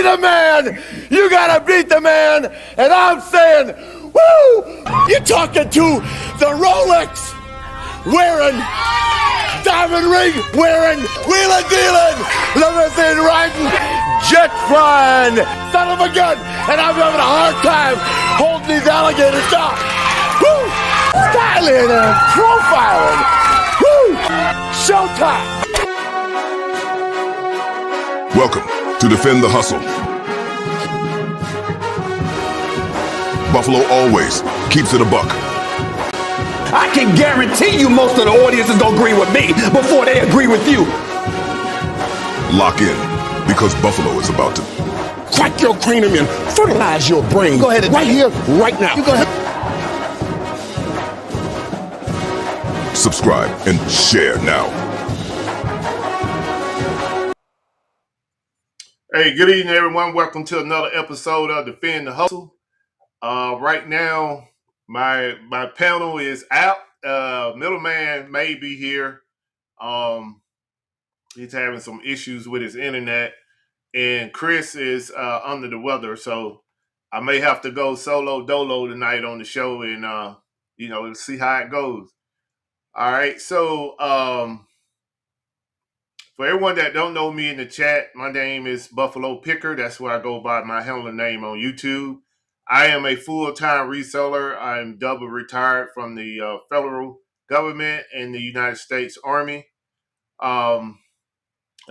the man. You gotta beat the man. And I'm saying, woo! You're talking to the Rolex wearing, diamond ring wearing, wheeling dealing, limousine riding, jet flying, son of a gun. And I'm having a hard time holding these alligators down. Woo! Styling and profiling. Woo! Showtime. Welcome to Defend the Hustle. Buffalo always keeps it a buck. I can guarantee you most of the audience is going to agree with me before they agree with you. Lock in, because Buffalo is about to crack your cranium and fertilize your brain. Go ahead and right here, right now. You go ahead. subscribe and share now. Hey, good evening, everyone. Welcome to another episode of Defend the Hustle. Right now, my panel is out. Middleman may be here. He's having some issues with his internet, and Chris is under the weather, so I may have to go solo dolo tonight on the show, and see how it goes. All right, so for everyone that don't know me in the chat, my name is Buffalo Picker. That's where I go by my handler name on YouTube. I am a full-time reseller. I'm double retired from the federal government and the United States Army. I've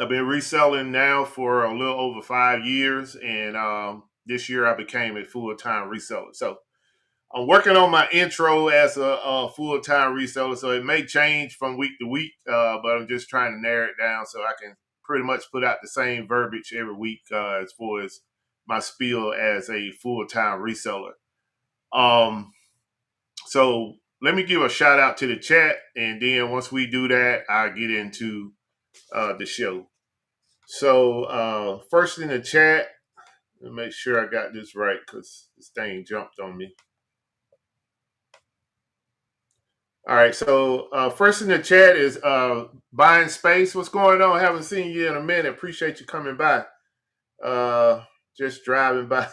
been reselling now for a little over 5 years, and this year I became a full-time reseller. So I'm working on my intro as a full-time reseller, so it may change from week to week, but I'm just trying to narrow it down so I can pretty much put out the same verbiage every week as far as my spiel as a full-time reseller. So let me give a shout out to the chat, and then once we do that, I'll get into the show. So first in the chat, let me make sure I got this right because this thing jumped on me. All right, so first in the chat is Buying Space. What's going on? Haven't seen you in a minute. Appreciate you coming by. Just driving by.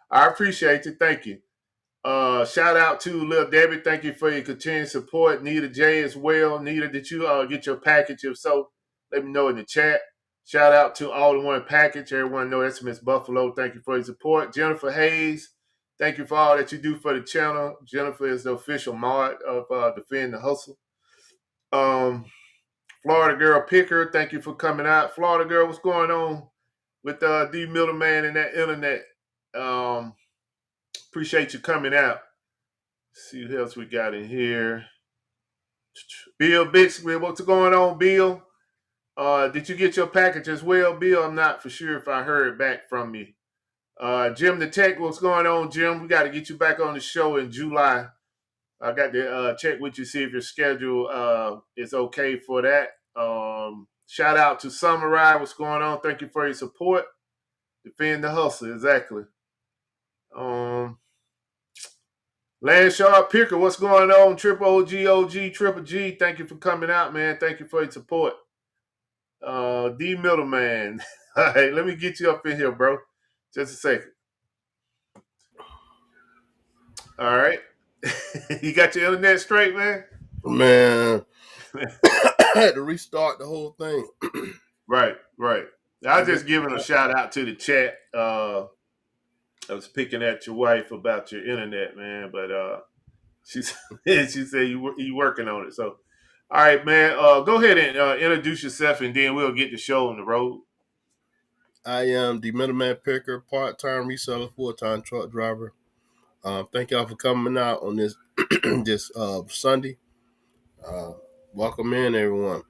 I appreciate you. Thank you. Shout out to Lil Debbie. Thank you for your continued support. Nita J as well. Nita, did you get your package? If so, let me know in the chat. Shout out to All in One Package. Everyone know that's Miss Buffalo. Thank you for your support. Jennifer Hayes. Thank you for all that you do for the channel. Jennifer is the official mod of Defend the Hustle. Florida Girl Picker, thank you for coming out. Florida Girl, what's going on with D Middleman and that internet? Appreciate you coming out. Let's see what else we got in here. Bill Bixby, what's going on, Bill? Did you get your package as well, Bill? I'm not for sure if I heard back from you. Jim the Tech, what's going on, Jim? We got to get you back on the show in July. I got to check with you, see if your schedule is okay for that. Shout out to Samurai, what's going on? Thank you for your support. Defend the Hustle, exactly. Landsharp Picker, what's going on? Triple OG, Triple G, thank you for coming out, man. Thank you for your support. D Middleman, all right, let me get you up in here, bro. Just a second. All right. You got your internet straight, man? Man, I had to restart the whole thing. Right. I was just giving a shout out to the chat. I was picking at your wife about your internet, man, but she said you working on it. So, all right, man. Go ahead and introduce yourself, and then we'll get the show on the road. I am the Middleman Picker, part-time reseller, full-time truck driver. Thank y'all for coming out on this this Sunday. Welcome in, everyone.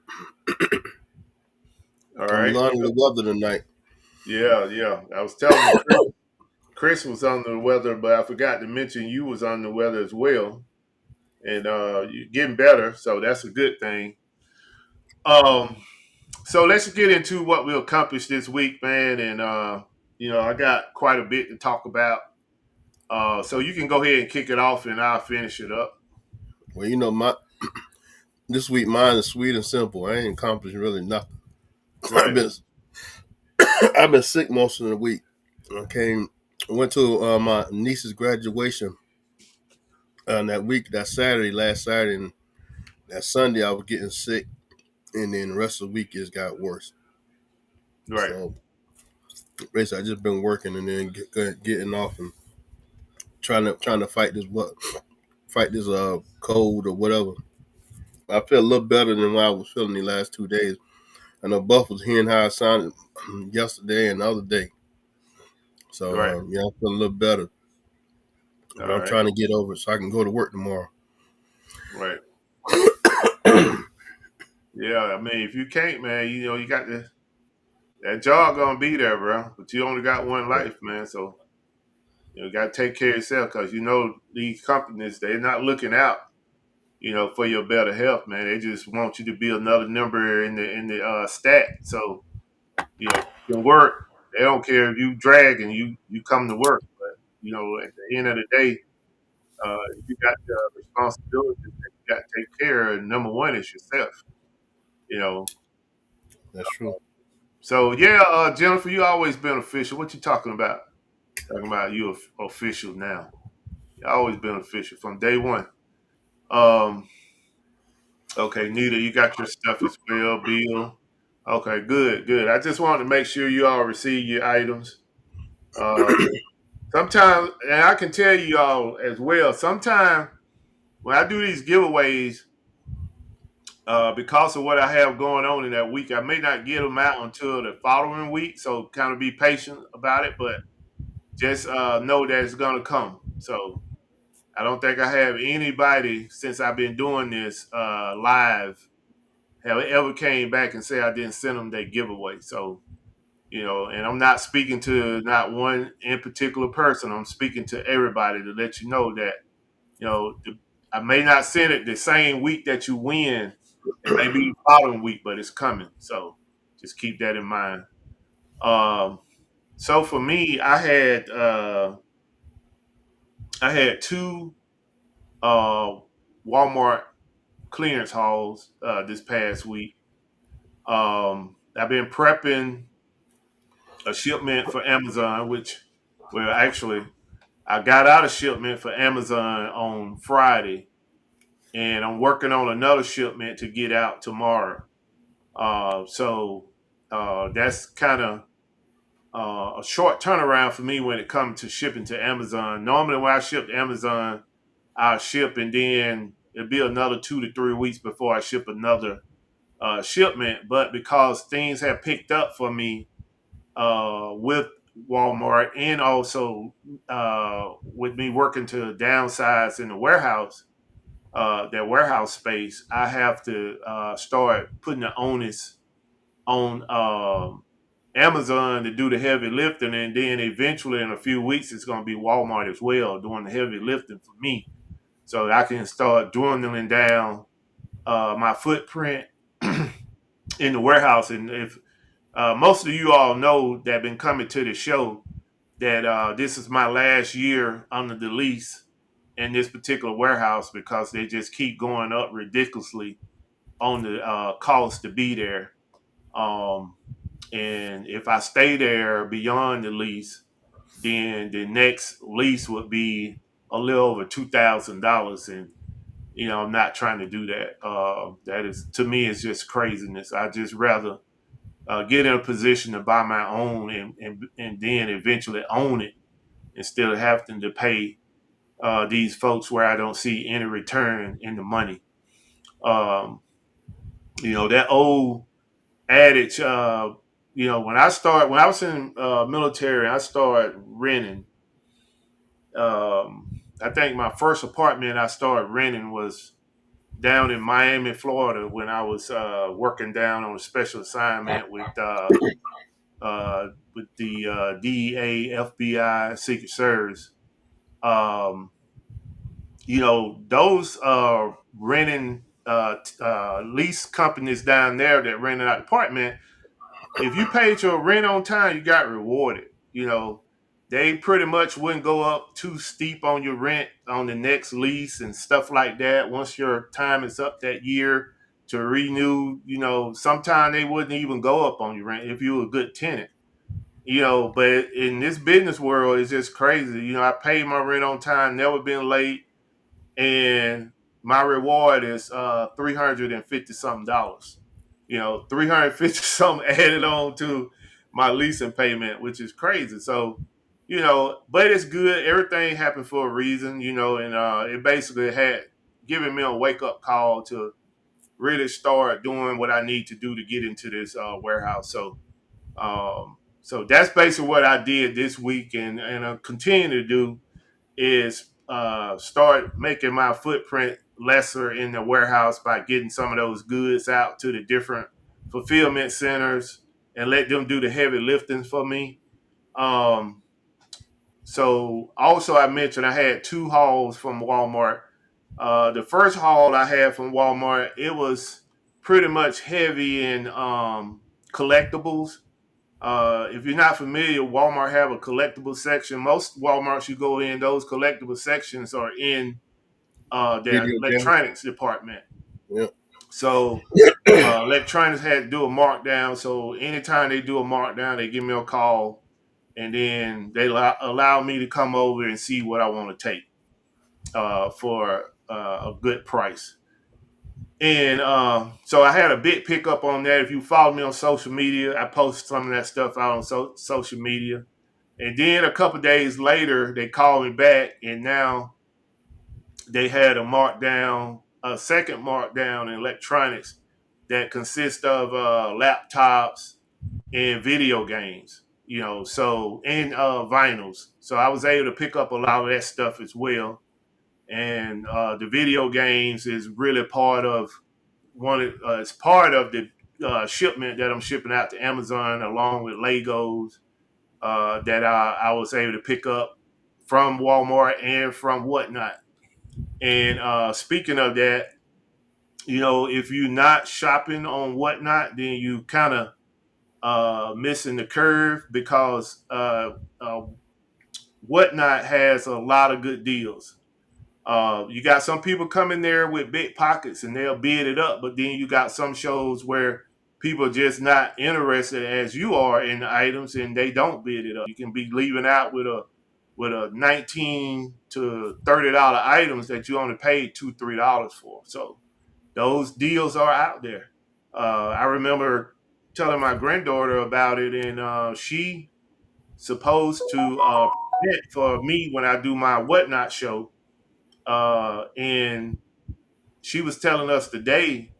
All right. I'm learning the weather tonight. Yeah. I was telling you, Chris was under the weather, but I forgot to mention you was under the weather as well. And you're getting better, so that's a good thing. So let's get into what we accomplished this week, man. And, I got quite a bit to talk about. So you can go ahead and kick it off, and I'll finish it up. Well, this week mine is sweet and simple. I ain't accomplished really nothing. Right. I've been sick most of the week. I went to my niece's graduation that week, that Saturday, last Saturday, and that Sunday I was getting sick, and then the rest of the week it got worse. Right. So basically, I just been working and then getting off and trying to fight this cold or whatever. I feel a little better than what I was feeling the last 2 days. I know Buff was hearing how I sounded yesterday and the other day. So Right. yeah, I feel a little better. All But I'm right. trying to get over it so I can go to work tomorrow. Right. Yeah. I mean, if you can't, man, you got that job gonna be there, bro. But you only got one life, man. So you got to take care of yourself because these companies they're not looking out, for your better health, man. They just want you to be another number in the stat. So you can work. They don't care if you drag and you come to work. But at the end of the day, you got the responsibility that you got to take care of. And number one is yourself. You know. That's true. So yeah, Jennifer, you always been official. What you talking about? Talking about you official now. You always been official from day one. Um. Okay, Nita, you got your stuff as well, Bill. Okay, good, good. I just wanted to make sure you all receive your items. Uh, Sometimes, and I can tell you all as well, sometimes when I do these giveaways, because of what I have going on in that week, I may not get them out until the following week. So kind of be patient about it, but just know that it's going to come. So I don't think I have anybody since I've been doing this live have ever came back and said I didn't send them that giveaway. So, and I'm not speaking to not one in particular person. I'm speaking to everybody to let you know that, you know, the, I may not send it the same week that you win. It may be the following week, but it's coming. So just keep that in mind. Um, so for me, I had two uh, Walmart clearance hauls this past week. I've been prepping a shipment for Amazon, well, actually, I got out of shipment for Amazon on Friday, and I'm working on another shipment to get out tomorrow. So that's kind of a short turnaround for me when it comes to shipping to Amazon. Normally, when I ship to Amazon, I'll ship and then it'll be another 2 to 3 weeks before I ship another shipment. But because things have picked up for me with Walmart and also with me working to downsize in the warehouse, that warehouse space, I have to start putting the onus on Amazon to do the heavy lifting, and then eventually in a few weeks it's going to be Walmart as well doing the heavy lifting for me, so that I can start dwindling down my footprint in the warehouse. And if most of you all know that been coming to the show that this is my last year under the lease in this particular warehouse because they just keep going up ridiculously on the cost to be there. Um, and if I stay there beyond the lease, then the next lease would be a little over $2,000, and I'm not trying to do that. That is, to me, it's just craziness. I just rather get in a position to buy my own and then eventually own it instead of having to pay these folks where I don't see any return in the money. Um, that old adage. When I was in military, I started renting. I think my first apartment I started renting was down in Miami, Florida, when I was working down on a special assignment with the DEA, FBI, Secret Service. Um, those renting lease companies down there that rented out apartment, if you paid your rent on time, you got rewarded. They pretty much wouldn't go up too steep on your rent on the next lease and stuff like that. Once your time is up that year to renew, sometime they wouldn't even go up on your rent if you were a good tenant. But in this business world, it's just crazy. I paid my rent on time, never been late, and my reward is $350 something. 350 something added on to my leasing payment, which is crazy. So, but it's good. Everything happened for a reason, and it basically had given me a wake up call to really start doing what I need to do to get into this warehouse. So that's basically what I did this week, and I continue to do is start making my footprint lesser in the warehouse by getting some of those goods out to the different fulfillment centers and let them do the heavy lifting for me. Um, so also I mentioned I had two hauls from Walmart. The first haul I had from Walmart, it was pretty much heavy in collectibles. If you're not familiar, Walmart have a collectible section. Most Walmarts you go in, those collectible sections are in their Video game. electronics department. Yeah. So electronics had to do a markdown. So anytime they do a markdown, they give me a call, and then they allow me to come over and see what I want to take for a good price. And so I had a big pickup on that. If you follow me on social media, I post some of that stuff out on social media. And then a couple days later, they called me back, and now they had a second markdown in electronics that consists of laptops and video games, so and vinyls. So I was able to pick up a lot of that stuff as well. And the video games is really part of it's part of the shipment that I'm shipping out to Amazon, along with Legos that I was able to pick up from Walmart and from Whatnot. And speaking of that, if you're not shopping on Whatnot, then you kind of missing the curve, because Whatnot has a lot of good deals. You got some people coming there with big pockets and they'll bid it up, but then you got some shows where people are just not interested as you are in the items and they don't bid it up. You can be leaving out with a $19 to $30 items that you only paid $2-3 for. So those deals are out there. I remember telling my granddaughter about it, and she supposed to print for me when I do my Whatnot show, and she was telling us today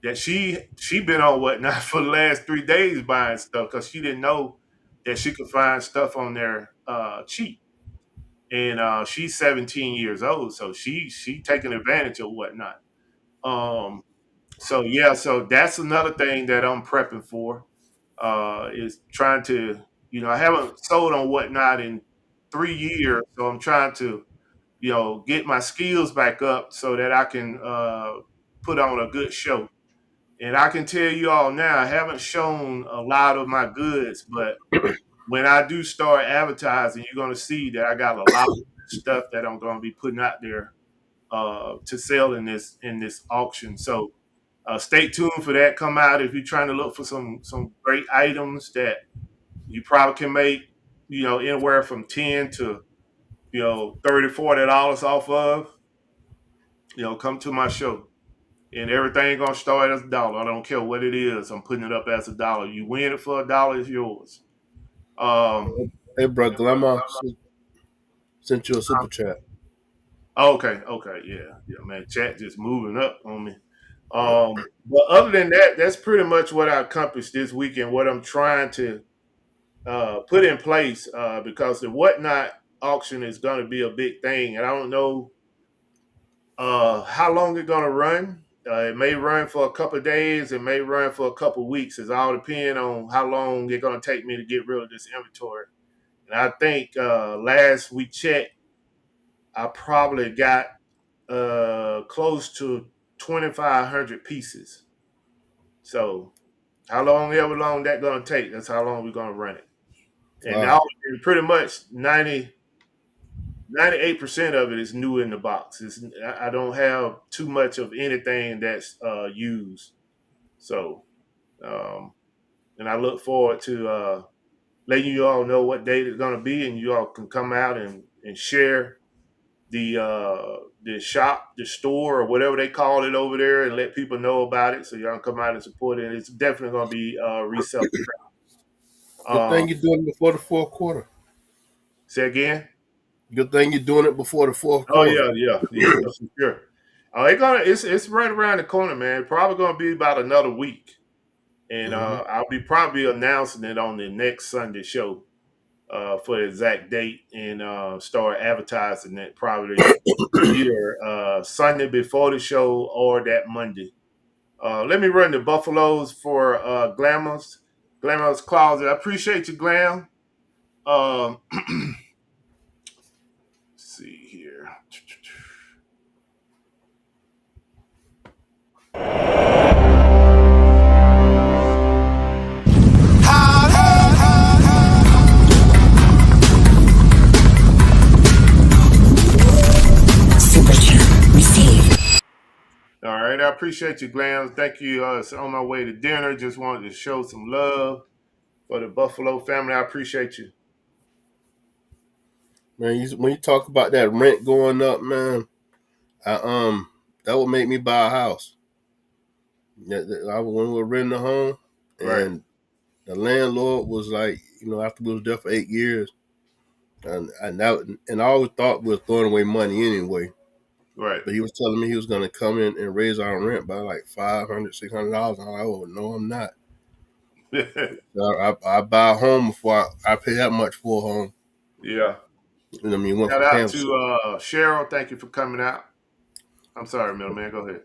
that she been on Whatnot for the last 3 days buying stuff because she didn't know that she could find stuff on there cheap. And she's 17 years old, so she taking advantage of Whatnot. Um, so yeah, so that's another thing that I'm prepping for. Is trying to, I haven't sold on Whatnot in 3 years, so I'm trying to, get my skills back up so that I can put on a good show. And I can tell you all now, I haven't shown a lot of my goods, but when I do start advertising, you're going to see that I got a lot of stuff that I'm going to be putting out there to sell in this auction. So stay tuned for that. Come out if you're trying to look for some great items that you probably can make, anywhere from 10 to 30, $40 off of. Come to my show. And everything gonna start as a dollar. I don't care what it is. I'm putting it up as a dollar. You win it for a dollar, it's yours. Um, Hey, bro, Glamour sent you a super chat. okay, yeah, man. Chat just moving up on me. But other than that, that's pretty much what I accomplished this week and what I'm trying to put in place, because the Whatnot auction is going to be a big thing, and I don't know how long it's going to run. It may run for a couple of days. It may run for a couple of weeks. It's all depend on how long it's going to take me to get rid of this inventory. And I think last we checked, I probably got close to 2,500 pieces. So ever long that going to take, that's how long we're going to run it. And Wow. now pretty much 98% of it is new in the box. I don't have too much of anything that's used. So, and I look forward to letting you all know what date it's gonna be, and you all can come out and share the shop, the store, or whatever they call it over there, and let people know about it. So y'all come out and support it. And it's definitely gonna be reseller. Good Um, thing you're doing it before the fourth quarter. say again. Good thing you're doing it before the fourth Oh quarter. yeah, for sure. It's right around the corner, man. Probably gonna be about another week, and Hmm. I'll be probably announcing it on the next Sunday show for the exact date, and start advertising it probably either Sunday before the show or that Monday. Let me run the Buffaloes for Glamorous Closet. I appreciate you, Glam. Let's see here. Super chat received. All right, I appreciate you, Glam. Thank you. It's on my way to dinner. Just wanted to show some love for the Buffalo family. I appreciate you. Man, when you talk about that rent going up, man, I that would make me buy a house. Yeah, when we were renting a home, Right, and the landlord was like, after we was there for 8 years, and I always thought we were throwing away money anyway. right. But he was telling me he was going to come in and raise our rent by like $500, $600. I'm like, oh no, I'm not. I buy a home before I pay that much for a home. Yeah. You know what I mean? Went Shout from out paying to Cheryl. Thank you for coming out. I'm sorry, middleman. Go ahead.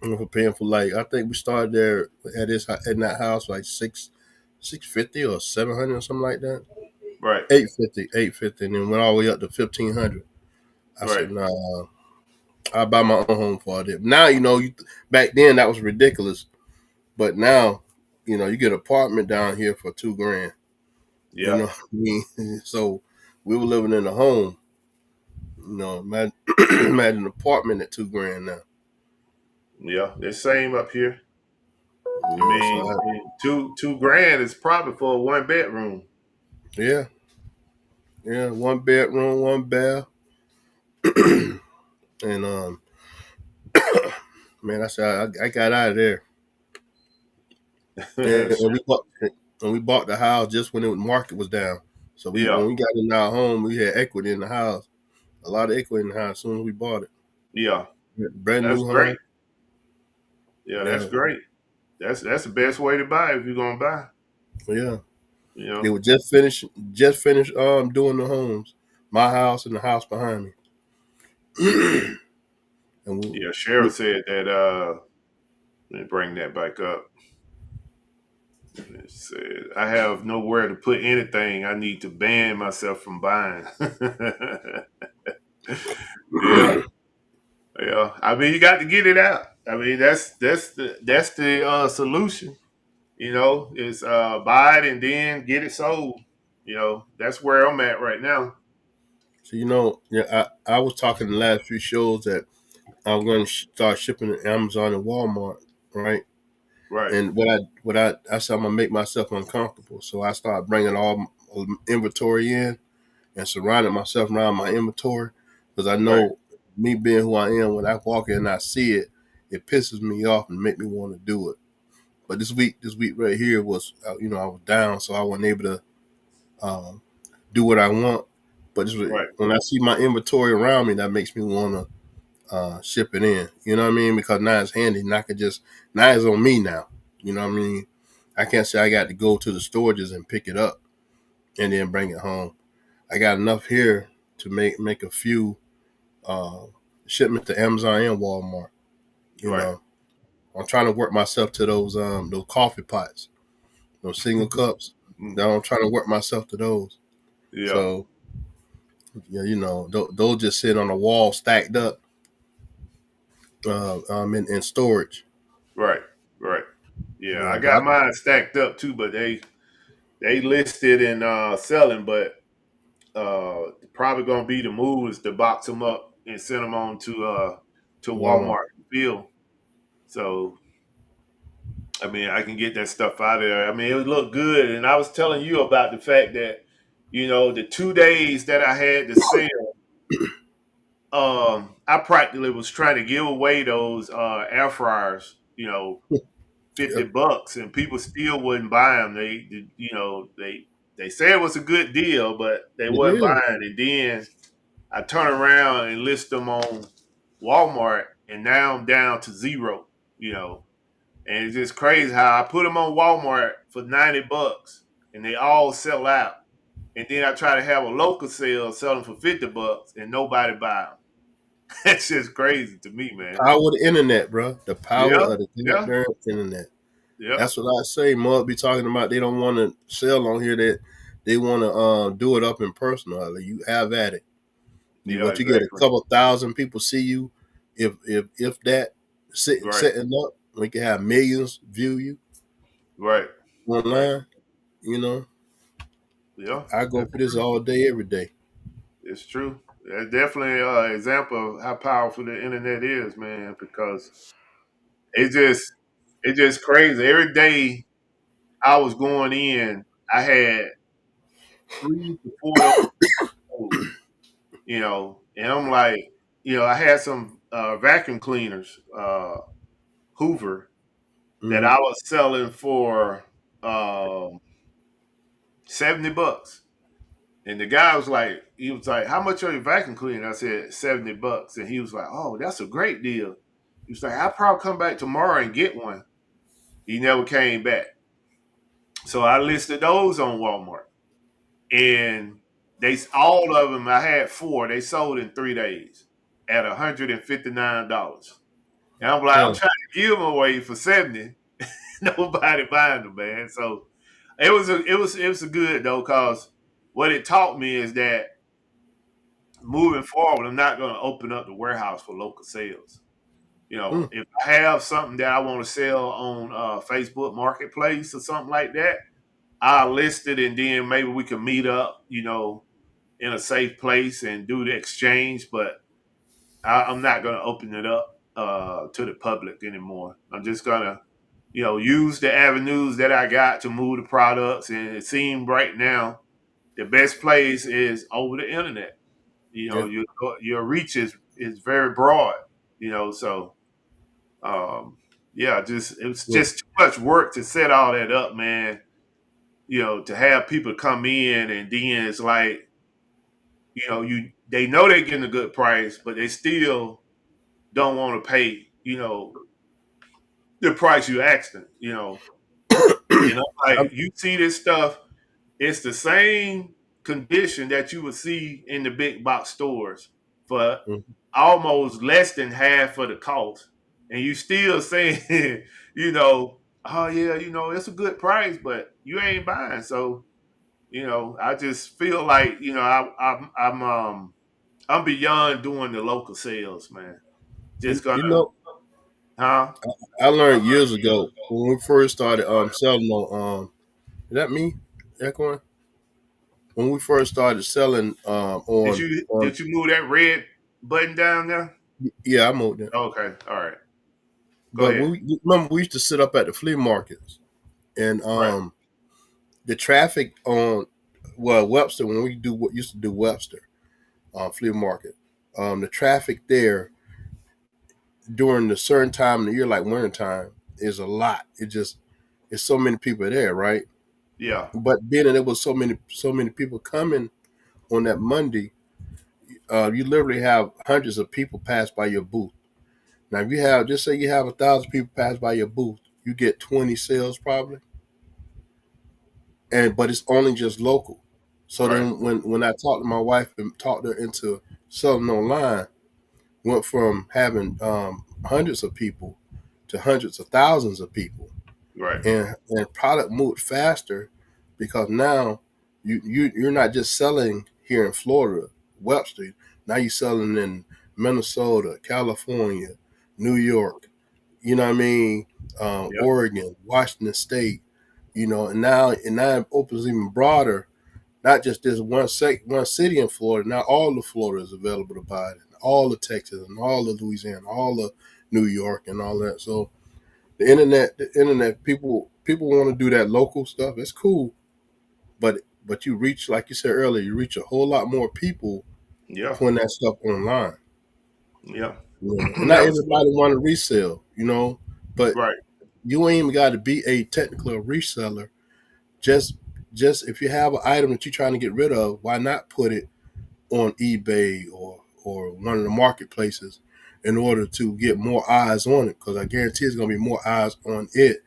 went from paying for like, I think we started there in that house like 650 or 700 or something like that. Right, 850, and then went all the way up to 1,500. I right. said, nah, I buy my own home for it. Now, back then that was ridiculous, but now, you get an apartment down here for $2,000. You Yeah, know what I mean? So we were living in a home. Imagine, imagine an apartment at $2,000 now. yeah. The same up here. I So mean, two grand is probably for a one bedroom. yeah, yeah, one bedroom, one bath, and man, I said I got out of there, and we bought the house just when the market was down. So Yeah, when we got in our home, we had equity in the house, a lot of equity in the house. As soon as we bought it, yeah. brand That's new great. home. Yeah, that's Yeah, great. That's the best way to buy if you're gonna buy. yeah. You They know. were just finished doing the homes, my house and the house behind me. and Yeah, we, Cheryl said that. Let me bring that back up. It said, "I have nowhere to put anything. I need to ban myself from buying." Yeah, yeah. I mean, you got to get it out. I mean, that's the solution. Is buy it and then get it sold. That's where I'm at right now. so yeah, I was talking the last few shows that I was going to start shipping to Amazon and Walmart, right? Right, And I said I'm gonna make myself uncomfortable, so I started bringing all my inventory in and surrounding myself around my inventory because I right, know me being who I am, when I walk in and I see it, it pisses me off and make me want to do it. But this week right here was, I was down, so I wasn't able to um, do what I want. But right, when I see my inventory around me, that makes me want to ship it in. You know what I mean? Because now it's handy. Now it's on me now. You know what I mean? I can't say I got to go to the storages and pick it up and then bring it home. I got enough here to make a few uh, shipments to Amazon and Walmart. You right. know, I'm trying to work myself to those coffee pots, those single cups. Now I'm trying to work myself to those. Yeah, So yeah, those just sit on a wall stacked up in storage. right, right. Yeah, Yeah, I got mine stacked up too, but they listed and selling, but probably gonna be the move is to box them up and send them on to Walmart. Walmart and Bill. So I mean, I can get that stuff out of there. I mean, it would look good. And I was telling you about the fact that, the 2 days that I had to sell, I practically was trying to give away those air fryers, 50 Yep. bucks, and people still wouldn't buy them. They said it was a good deal, but they It wasn't is. buying. And then I turn around and list them on Walmart, and now I'm down to zero. You know, and it's just crazy how I put them on Walmart for 90 bucks, and they all sell out. And then I try to have a local sale, sell them for 50 bucks, and nobody buy them. That's just crazy to me, man. Power of the internet, bro. The power Yeah, of the yeah, goddamn internet. yeah, That's what I say. Mud be talking about they don't want to sell on here. That they want to do it up in person. You have at it. yeah, But you get a exactly. couple thousand people see you, if that Right, setting up, we can have millions view you right, right. online. You know, Yeah, I go that's for this true. all day, every day. It's true. It's definitely an example of how powerful the internet is, man. Because it just, it's just crazy. Every day I was going in, I had 3 to 4 of those sold, and I'm like, I had some vacuum cleaners, Hoover, that Mm-hmm. I was selling for um, 70 bucks. And the guy was like, how much are your vacuum cleaner? I said, 70 bucks. And he was like, oh, that's a great deal. He was like, I'll probably come back tomorrow and get one. He never came back. So I listed those on Walmart. And all of them, I had four, they sold in 3 days at $159. And I'm like, I'm Huh. trying to give them away for 70. Nobody buying them, man. So it was a good though, because what it taught me is that moving forward, I'm not going to open up the warehouse for local sales. Mm. If I have something that I want to sell on Facebook Marketplace or something like that, I'll list it, and then maybe we can meet up, in a safe place and do the exchange. But I'm not going to open it up to the public anymore. I'm just going to, use the avenues that I got to move the products. And it seems right now the best place is over the internet. Yeah. Your reach is very broad. So yeah, just it was Well, just too much work to set all that up, man. To have people come in, and then it's like, they know they're getting a good price, but they still don't want to pay, the price you asked them. Like, I'm, you see this stuff, it's the same condition that you would see in the big box stores for mm, almost less than half of the cost. And you still saying, oh yeah, it's a good price, but you ain't buying. So, I just feel like, I'm beyond doing the local sales, man. Just you gonna, know, huh? I learned years ago when we first started selling on is that me? Echoing? When we first started selling Did on you on did you move that red button down there? yeah, I moved it. Okay, all right. Go But ahead. we remember we used to sit up at the flea markets and Right. the traffic on Webster when we do what used to do Webster flea market, the traffic there during the certain time of the year like winter time is a lot. It just it's so many people there, right? Yeah. But being that there was so many people coming on that Monday, you literally have hundreds of people pass by your booth. Now, if you have just say you have 1,000 people pass by your booth, you get 20 sales probably, and but it's only just local. So Right. then when I talked to my wife and talked her into selling online, went from having hundreds of people to hundreds of thousands of people, Right. and product moved faster because now you're not just selling here in Florida, Webster. Now you're selling in Minnesota, California, New York. You know what I mean? Yep. Oregon, Washington State. And now it opens even broader. Not just this one city in Florida. Now all of Florida is available to buy it. All of Texas and all of Louisiana, all of New York and all that. So The internet, people want to do that local stuff. It's cool, but you reach, like you said earlier, you reach a whole lot more people Yeah, putting that stuff online. yeah. And not That was everybody want to resell, but right, you ain't even got to be a technical reseller. Just just if you have an item that you're trying to get rid of, why not put it on eBay or one of the marketplaces in order to get more eyes on it? Because I guarantee it's going to be more eyes on it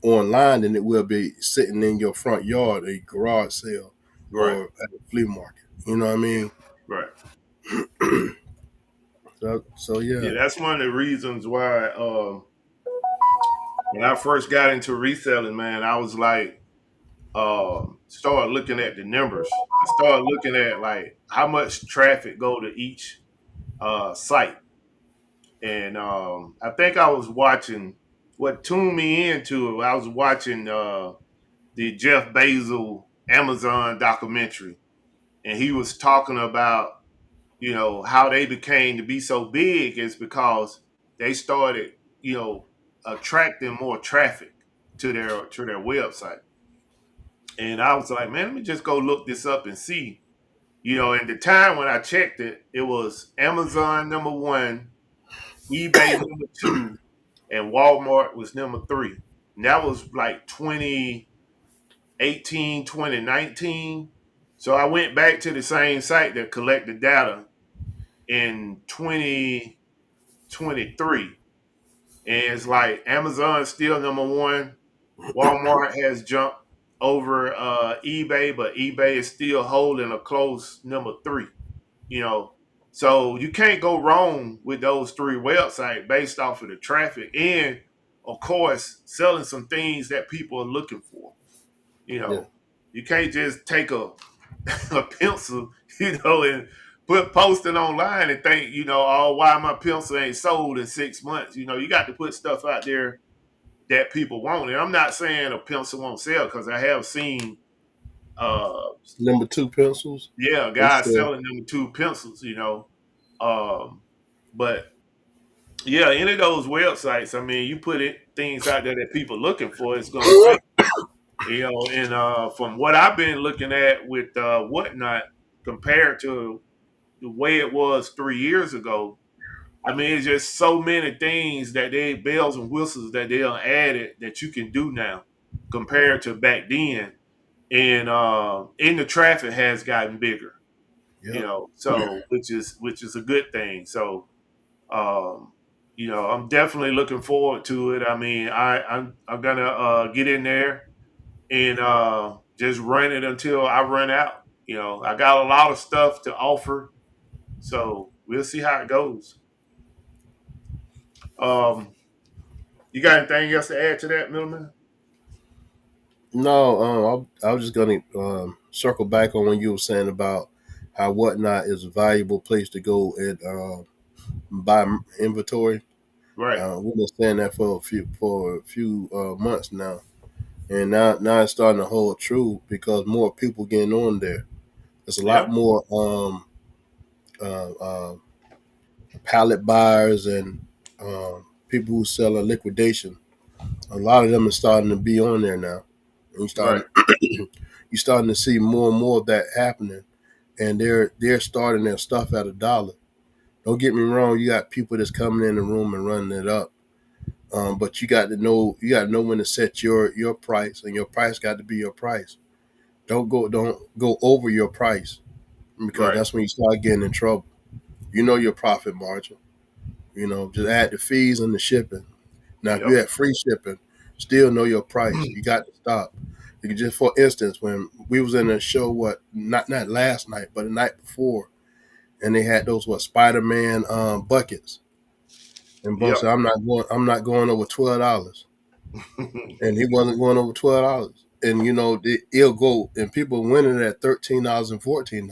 online than it will be sitting in your front yard, a garage sale, right, or at a flea market. You know what I yeah, mean? right. So yeah. Yeah, that's one of the reasons why when I first got into reselling, man, I was like, started looking at the numbers. I started looking at like how much traffic go to each site, and I think I was watching what tuned me into it. I was watching the Jeff Bezos Amazon documentary, and he was talking about how they became to be so big is because they started attracting more traffic to their website. And I was like, man, let me just go look this up and see. And the time when I checked it, it was Amazon number one, eBay number two, and Walmart was number three. And that was like 2018, 2019. So I went back to the same site that collected data in 2023. And it's like Amazon's still number one. Walmart has jumped over eBay, but eBay is still holding a close number three. You know, so you can't go wrong with those three websites based off of the traffic and, of course, selling some things that people are looking for. You Yeah. know, you can't just take a pencil, and post it online and think, oh, why my pencil ain't sold in 6 months. You got to put stuff out there that people want. And I'm not saying a pencil won't sell because I have seen, uh, Number two pencils. yeah, They guys sell. selling them two pencils. Um, but yeah, any of those websites, I mean, you put things out there that people looking for, it's gonna sell. And from what I've been looking at with whatnot compared to the way it was 3 years ago, I mean, it's just so many things that they bells and whistles that they added that you can do now compared to back then. And the traffic has gotten bigger, Yep. so which is a good thing. So um, I'm definitely looking forward to it. I mean, I'm gonna get in there and just run it until I run out. I got a lot of stuff to offer, so we'll see how it goes. Um, you got anything else to add to that, Middleman? No, I was just gonna circle back on when you were saying about how whatnot is a valuable place to go and buy inventory. Right. We've been saying that for a few months now, and now it's starting to hold true because more people getting on there. There's a lot Yeah. more uh, uh, pallet buyers and people who sell a liquidation. A lot of them are starting to be on there now. And Right. you're starting to see more and more of that happening, and they're starting their stuff at $1. Don't get me wrong, you got people that's coming in the room and running it up. But you got to know when to set your price, and your price got to be your price. Don't go over your price because Right. that's when you start getting in trouble. You know your profit margin. Just add the fees and the shipping. Now, if Yep. you had free shipping, still know your price. You got to stop. You can just, for instance, when we was in a show, not last night, but the night before, and they had those Spider-Man buckets, and Bo Yep. said, I'm not going over $12, and he wasn't going over $12, and it'll go, and people winning at $13 and $14,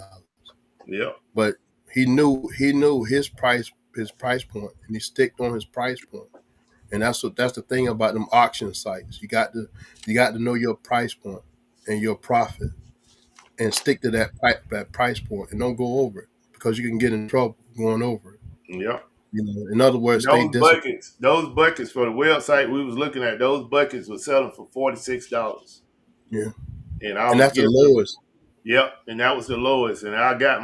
Yep. but he knew his price point, and he sticked on his price point. And that's the thing about them auction sites. You got to know your price point and your profit, and stick to that price point, and don't go over it because you can get in trouble going over it. Yep. You know, in other words, And stay disciplined. those buckets for the website we was looking at, those buckets were selling for $46. Yeah, And I and was that's the giving them, lowest. yep, and that was the lowest. And I got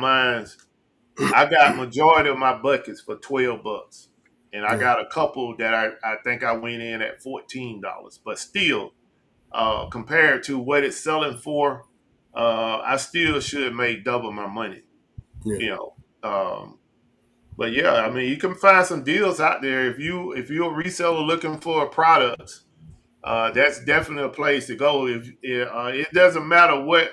majority of my buckets for $12. And I Yeah, got a couple that I think I went in at $14. But still, compared to what it's selling for, I still should make double my money, yeah, you know. But yeah, I mean, you can find some deals out there if you're a reseller looking for products. That's definitely a place to go. If it doesn't matter what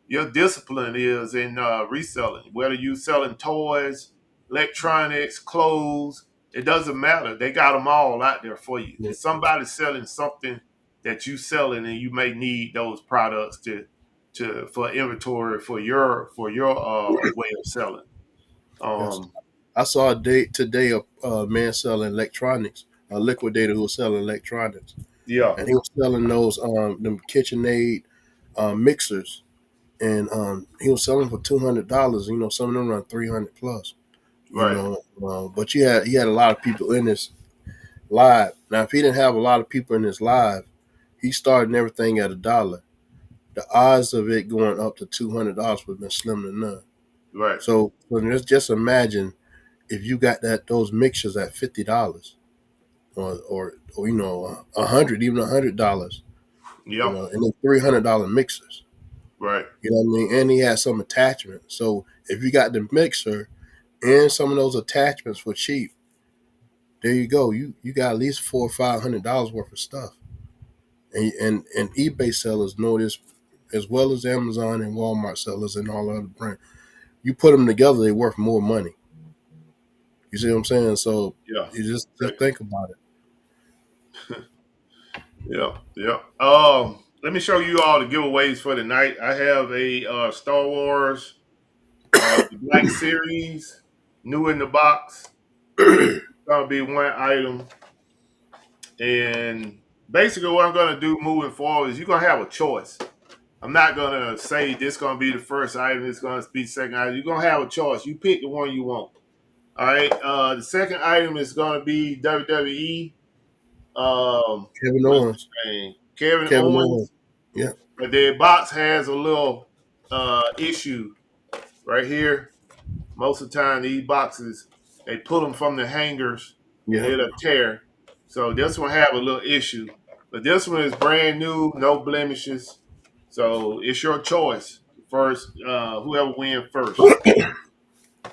your discipline is in reselling, whether you selling toys, electronics, clothes, it doesn't matter. They got them all out there for you. yeah. If somebody's selling something that you selling, and you may need those products to for inventory for your way of selling. Yes. Um, I saw a date today a man selling electronics, a liquidator who was selling electronics, yeah, and he was selling those them KitchenAid mixers, and he was selling for $200. You know, some of them run 300 plus. You right, know, but he had a lot of people in his live. Now, if he didn't have a lot of people in his live, he started everything at $1. The odds of it going up to $200 would have been slim to none. right. So just imagine if you got those mixtures at $50 or you know 100, even $100, you Yeah, know, and then $300 mixers. right. You know what I mean? And he had some attachments. So if you got the mixer and some of those attachments for cheap, there you go. You got at least $400 or $500 worth of stuff. And eBay sellers know this as well as Amazon and Walmart sellers and all other brands. You put them together, they're worth more money. You see what I'm saying? So Yeah. you just Right. think about it. Yeah, yeah. Let me show you all the giveaways for tonight. I have a Star Wars the Black Series, new in the box. Gonna be one item, and basically what I'm gonna do moving forward is you're gonna have a choice. I'm not gonna say this gonna be the first item. It's gonna be the second item. You're gonna have a choice. You pick the one you want. All right. The second item is gonna be WWE. Kevin What is Owens. his name? Kevin Kevin Owens. Owens. Yeah. But the box has a little issue right here. Most of the time, these boxes they pull them from the hangers and Yeah. it'll tear. So this one have a little issue, but this one is brand new, no blemishes. So it's your choice. First, whoever wins first. Kevin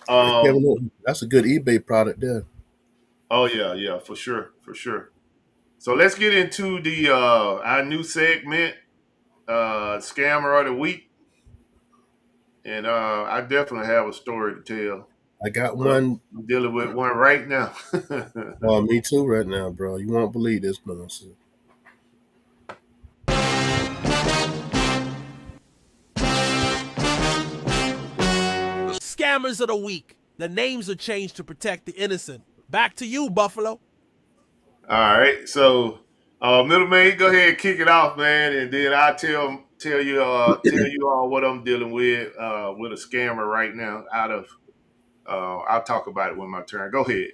Um. Owens. That's a good eBay product there. Oh yeah, yeah, for sure, for sure. So let's get into the our new segment, scammer of the week. And I definitely have a story to tell. I got But one. I'm dealing with one right now. Me too right now, bro. You won't believe this nonsense. Scammers of the week. The names are changed to protect the innocent. Back to you, Buffalo. All right. So, middleman, go ahead and kick it off, man, and then I'll tell you all what I'm dealing with a scammer right now. I'll talk about it when my turn. Go ahead.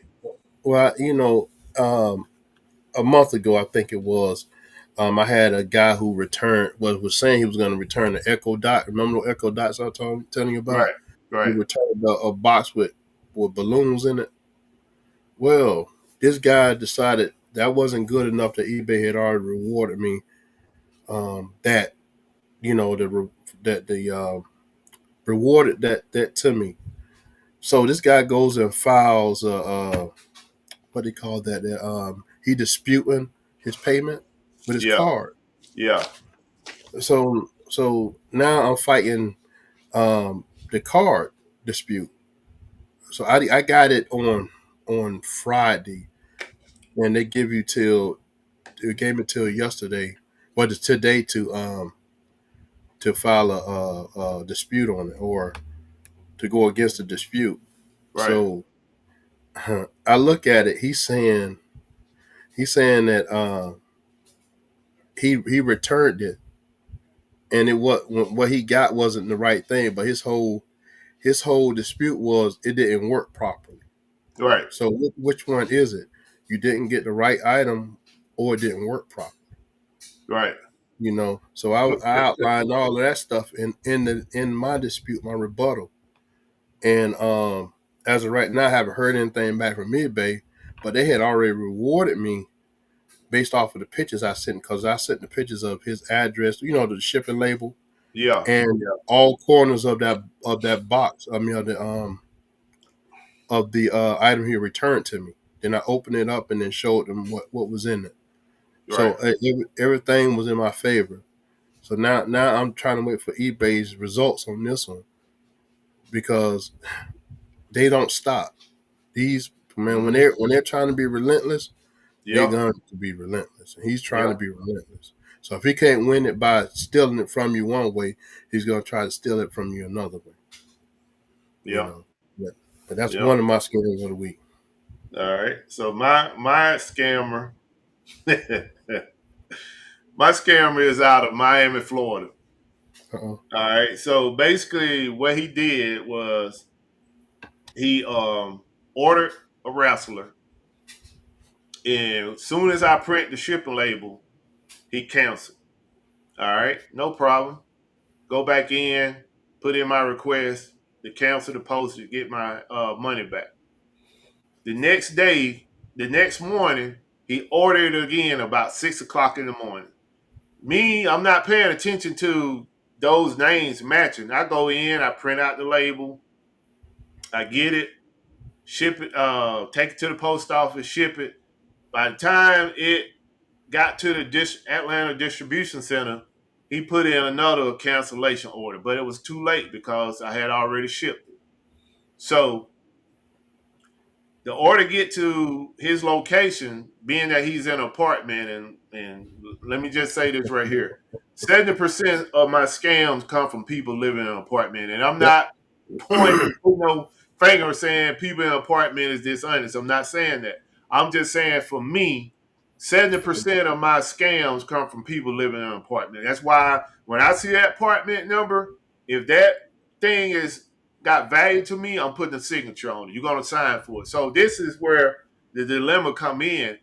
Well, you know, a month ago, I think it was, I had a guy who returned was saying he was going to return the Echo Dot. Remember the Echo Dots I was telling you about? Right. He Right. returned a box with balloons in it. Well, this guy decided that wasn't good enough that eBay had already rewarded me. That you know that the rewarded that to me. So this guy goes and files what do you call that? He disputing his payment with his Yeah. card. Yeah. So now I'm fighting the card dispute. So I got it on Friday, and they give you till it gave me till yesterday, but it's today to file a dispute on it or to go against the dispute. Right. So I look at it. He's saying that he returned it, and what he got wasn't the right thing. But his whole dispute was it didn't work properly. Right. So which one is it? You didn't get the right item, or it didn't work properly. Right. So I outlined all of that stuff in my dispute, my rebuttal. And as of right now, I haven't heard anything back from Midbay, but they had already rewarded me based off of the pictures I sent, because I sent the pictures of his address, the shipping label, Yeah. and all corners of that box. I mean, of the item he returned to me. Then I opened it up and then showed them what was in it. Right. So everything was in my favor. So now I'm trying to wait for eBay's results on this one, because they don't stop. These man, when Mm-hmm. they're trying to be relentless, they're Yep. going to be relentless. And he's trying to Yep. be relentless. So if he can't win it by stealing it from you one way, he's going to try to steal it from you another way. You Yep. know. But that's Yep. one of my scams of the week. All right. So my scammer, my scammer is out of Miami, Florida. Uh-oh. All right. So basically, what he did was he ordered a wrestler, and as soon as I print the shipping label, he canceled. All right, no problem. Go back in, put in my request to cancel the postage, get my money back. The next day, the next morning, he ordered it again about 6 o'clock in the morning. Me, I'm not paying attention to those names matching. I go in, I print out the label, I get it, ship it, take it to the post office, ship it. By the time it got to the Atlanta distribution center, he put in another cancellation order, but it was too late because I had already shipped it. So the order get to his location, being that he's in an apartment, and let me just say this right here: 70% of my scams come from people living in an apartment, and I'm Yep. not pointing, finger saying people in an apartment is dishonest. I'm not saying that. I'm just saying for me, 70% of my scams come from people living in an apartment. That's why when I see that apartment number, if that thing is got value to me, I'm putting a signature on it. You're gonna sign for it. So this is where the dilemma come in.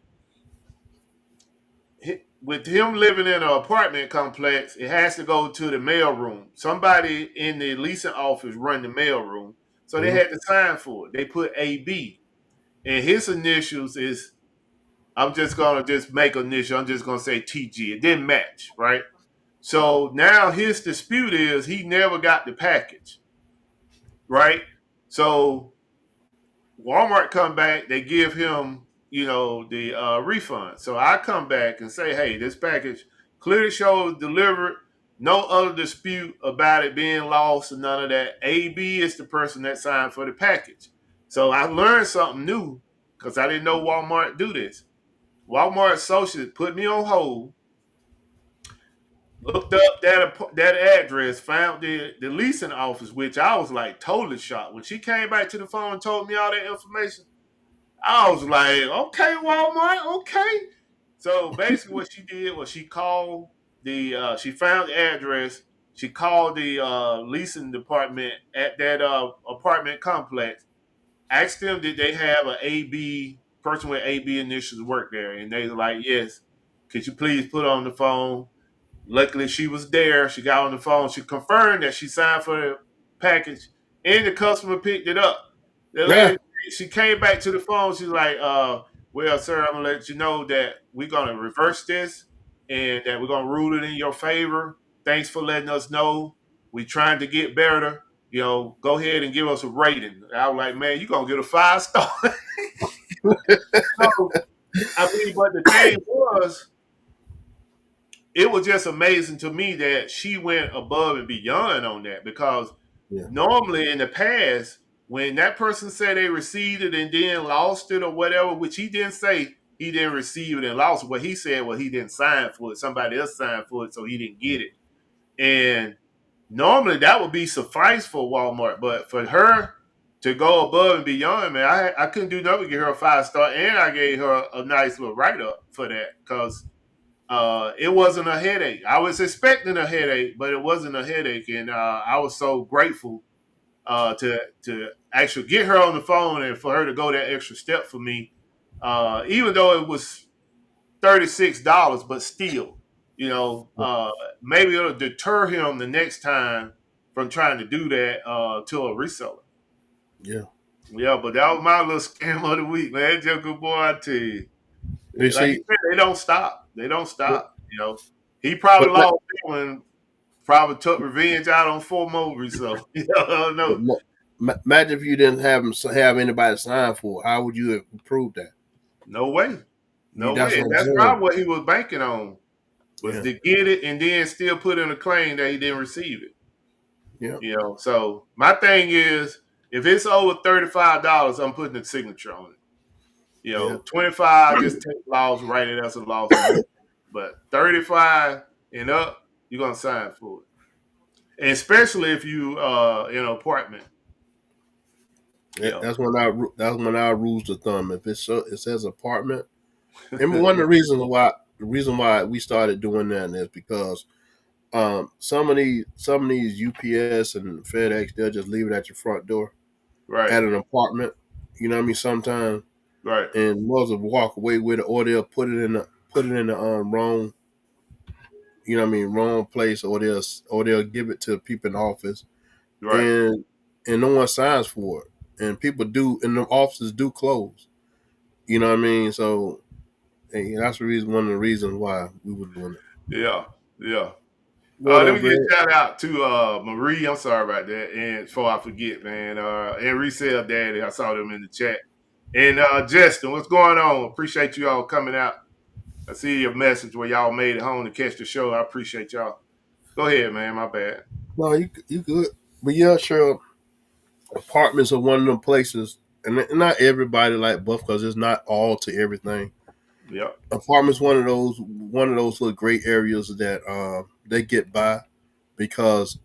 With him living in an apartment complex, it has to go to the mail room. Somebody in the leasing office run the mail room, so they Mm-hmm. had to sign for it. They put AB, and his initials is. I'm just gonna just make initial. I'm just gonna say TG. It didn't match, right? So now his dispute is he never got the package, right? So Walmart come back, they give him, the refund. So I come back and say, hey, this package clearly shows delivered, no other dispute about it being lost and none of that. AB is the person that signed for the package. So I learned something new because I didn't know Walmart do this. Walmart associate put me on hold, looked up that address, found the leasing office, which I was like totally shocked. When she came back to the phone and told me all that information, I was like, okay, Walmart, okay. So basically, what she did was she called she found the address. She called the leasing department at that apartment complex. Asked them did they have an AB person with AB initials work there, and they were like, yes. Could you please put on the phone? Luckily, she was there. She got on the phone. She confirmed that she signed for the package, and the customer picked it up. The Yeah. lady, she came back to the phone. She's like, well, sir, I'm gonna let you know that we're gonna reverse this, and that we're gonna rule it in your favor. Thanks for letting us know. We trying to get better. Go ahead and give us a rating." I was like, "Man, you gonna get a 5 star." So, I mean, but the thing was, it was just amazing to me that she went above and beyond on that, because Yeah. normally in the past, when that person said they received it and then lost it or whatever, which he didn't say he didn't receive it and lost it, what he said was he didn't sign for it. Somebody else signed for it, so he didn't get it. And normally that would be suffice for Walmart, but for her to go above and beyond, man, I couldn't do nothing but give her a 5 star, and I gave her a nice little write up for that, because it wasn't a headache. I was expecting a headache, but it wasn't a headache, and I was so grateful to actually get her on the phone and for her to go that extra step for me, even though it was $36, but still, you know, maybe it'll deter him the next time from trying to do that to a reseller. Yeah. Yeah, but that was my little scam of the week, man. Joker boy, I tell you. You Like you see, said, they don't stop. They don't but, stop. You know, he probably but ma- lost that one, probably took revenge out on four more. So you know, I don't but know. imagine if you didn't have anybody sign for it. How would you have proved that? No way. No That's way. what And I'm that's saying. probably what he was banking on, was Yeah. to get it and then still put in a claim that he didn't receive it. Yeah. You know, so my thing is, if it's over $35, I'm putting a signature on it. You Yeah. know, 25, just take loss, write it as a loss and move. But 35 and up, you're gonna sign for it. And especially if you in an apartment. You know. That's when our rules of thumb. If it says apartment, and one of the reason why we started doing that is because some of these UPS and FedEx, they'll just leave it at your front door Right, at an apartment. You know what I mean? Sometimes, right, and most of walk away with it, or they'll put it in the wrong, wrong place, or they'll give it to people in the office, right. and no one signs for it, and people do, and the offices do close. You know what I mean? So, and that's one of the reasons why we were doing it. Yeah, yeah. What Let up, me give Greg? a shout out to Marie. I'm sorry about that. And before I forget, man, and Resale Daddy, I saw them in the chat. And Justin, what's going on? Appreciate you all coming out. I see your message where y'all made it home to catch the show. I appreciate y'all. Go ahead, man. My bad. No, you good. But yeah, sure. Apartments are one of them places, and not everybody like Buff because it's not all to everything. Yep. Apartments one of those little gray areas that they get by because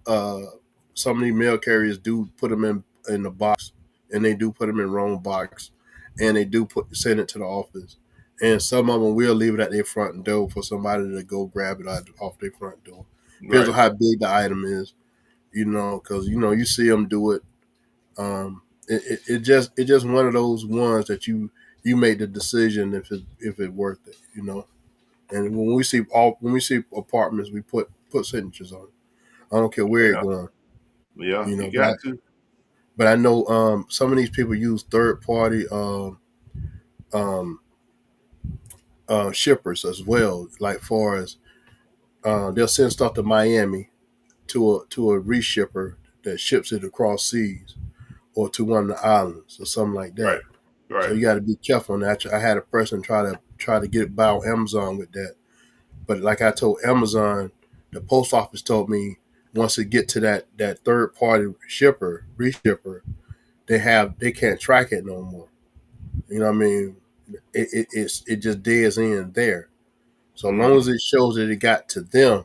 some of these mail carriers do put them in the box, and they do put them in wrong box, and they do send it to the office, and some of them will leave it at their front door for somebody to go grab it off their front door. Depends on Right. how big the item is, because you see them do it. It just one of those ones that you make the decision if it worth it. And when we see apartments, we put signatures on it. I don't care where it Yeah. going, Yeah. you You know. But I, got to. but I know some of these people use third party um, shippers as well. Like far as they'll send stuff to Miami to a reshipper that ships it across seas or to one of the islands or something like Right. that. So Right. you got to be careful on that. I had a person try to get it by on Amazon with that, but like I told Amazon, the post office told me once it get to that third party reshipper, they can't track it no more. You know what I mean? It just deads in there. So long Mm-hmm. as it shows that it got to them,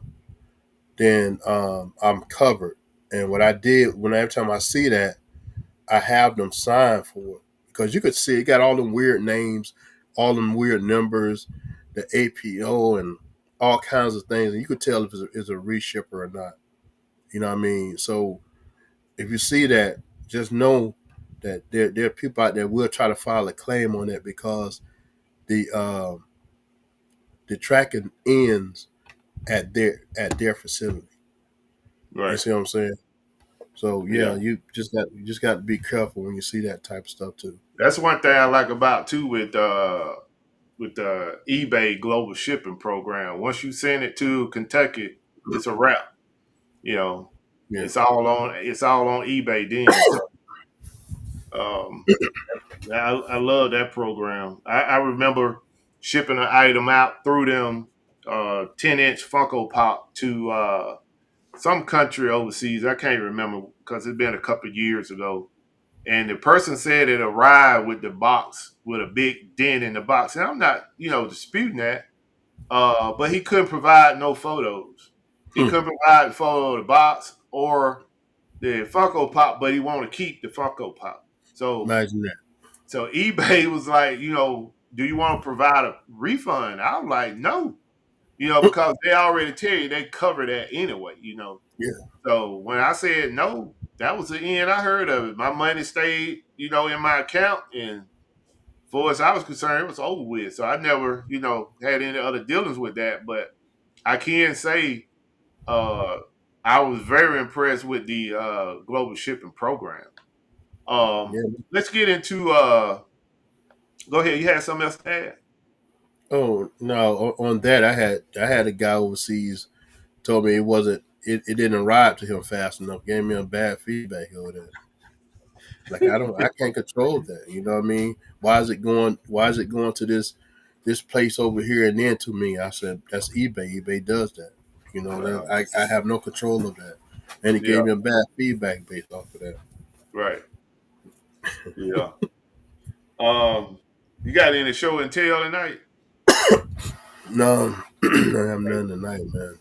then I'm covered. And what I did when every time I see that, I have them sign for it because you could see it got all them weird names, all them weird numbers, the APO and all kinds of things, and you could tell if it's a reshipper or not. You know what I mean? So if you see that, just know that there are people out there will try to file a claim on that because the uh, the tracking ends at their facility. You Right. see what I'm saying? So yeah, Yeah. you just got to be careful when you see that type of stuff too. That's one thing I like about too with the eBay global shipping program. Once you send it to Kentucky, it's a wrap. You know, Yeah, it's all on eBay then. So um, I love that program. I remember shipping an item out through them 10-inch Funko Pop to some country overseas. I can't remember because it's been a couple of years ago. And the person said it arrived with the box with a big dent in the box. And I'm not, disputing that. But he couldn't provide no photos. He hmm. couldn't provide a photo of the box or the Funko Pop, but he wanted to keep the Funko Pop. So Imagine that. so eBay was like, do you want to provide a refund? I was like, no, because they already tell you they cover that anyway. Yeah, So when I said no, that was the end I heard of it. My money stayed, in my account, and far as I was concerned, it was over with. So I never, had any other dealings with that. But I can say uh, I was very impressed with the global shipping program. Yeah. Let's get into. Go ahead. You had something else to add? Oh no, on that I had a guy overseas told me it didn't arrive to him fast enough, gave me a bad feedback over that. Like I can't control that. You know what I mean? Why is it going to this place over here and then to me? I said that's eBay. eBay does that. Uh, I have no control of that. And he yeah. gave me a bad feedback based off of that. Right. Yeah. You got any show and tell tonight? No, I have Okay. none tonight, man.